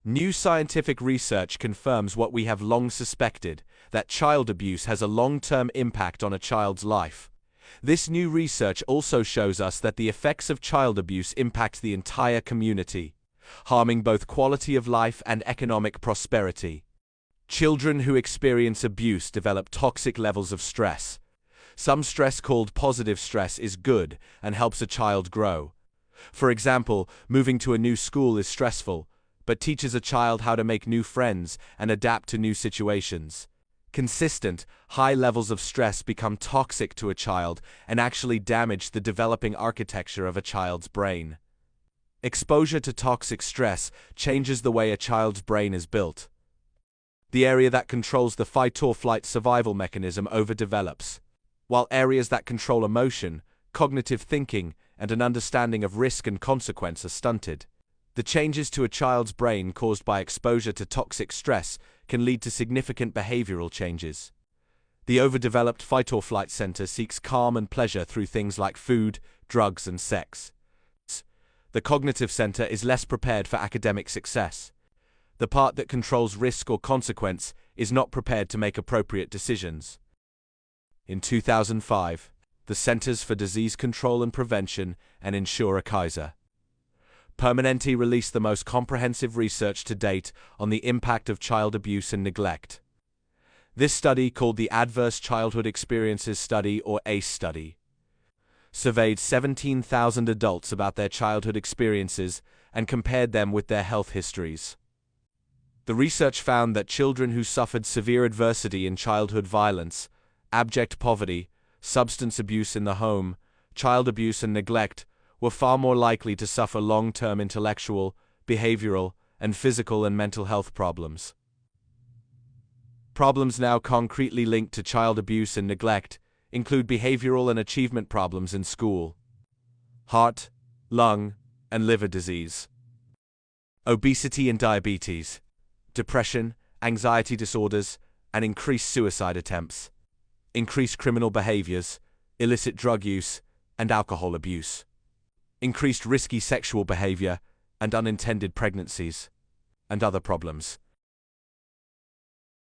New scientific research confirms what we have long suspected, that child abuse has a long-term impact on a child's life. This new research also shows us that the effects of child abuse impact the entire community, harming both quality of life and economic prosperity. Children who experience abuse develop toxic levels of stress. Some stress called positive stress is good and helps a child grow. For example, moving to a new school is stressful, but teaches a child how to make new friends and adapt to new situations. Consistent, high levels of stress become toxic to a child and actually damage the developing architecture of a child's brain. Exposure to toxic stress changes the way a child's brain is built. The area that controls the fight-or-flight survival mechanism overdevelops, while areas that control emotion, cognitive thinking, and an understanding of risk and consequence are stunted. The changes to a child's brain caused by exposure to toxic stress can lead to significant behavioral changes. The overdeveloped fight-or-flight center seeks calm and pleasure through things like food, drugs, and sex. The cognitive center is less prepared for academic success. The part that controls risk or consequence is not prepared to make appropriate decisions. In 2005, the Centers for Disease Control and Prevention and Insura Kaiser Permanente released the most comprehensive research to date on the impact of child abuse and neglect. This study, called the Adverse Childhood Experiences Study or ACE study, surveyed 17,000 adults about their childhood experiences and compared them with their health histories. The research found that children who suffered severe adversity in childhood violence, abject poverty, substance abuse in the home, child abuse and neglect were far more likely to suffer long-term intellectual, behavioral, and physical and mental health problems. Problems now concretely linked to child abuse and neglect include behavioral and achievement problems in school, heart, lung, and liver disease, obesity and diabetes, depression, anxiety disorders, and increased suicide attempts, increased criminal behaviors, illicit drug use, and alcohol abuse, increased risky sexual behavior and unintended pregnancies, and other problems.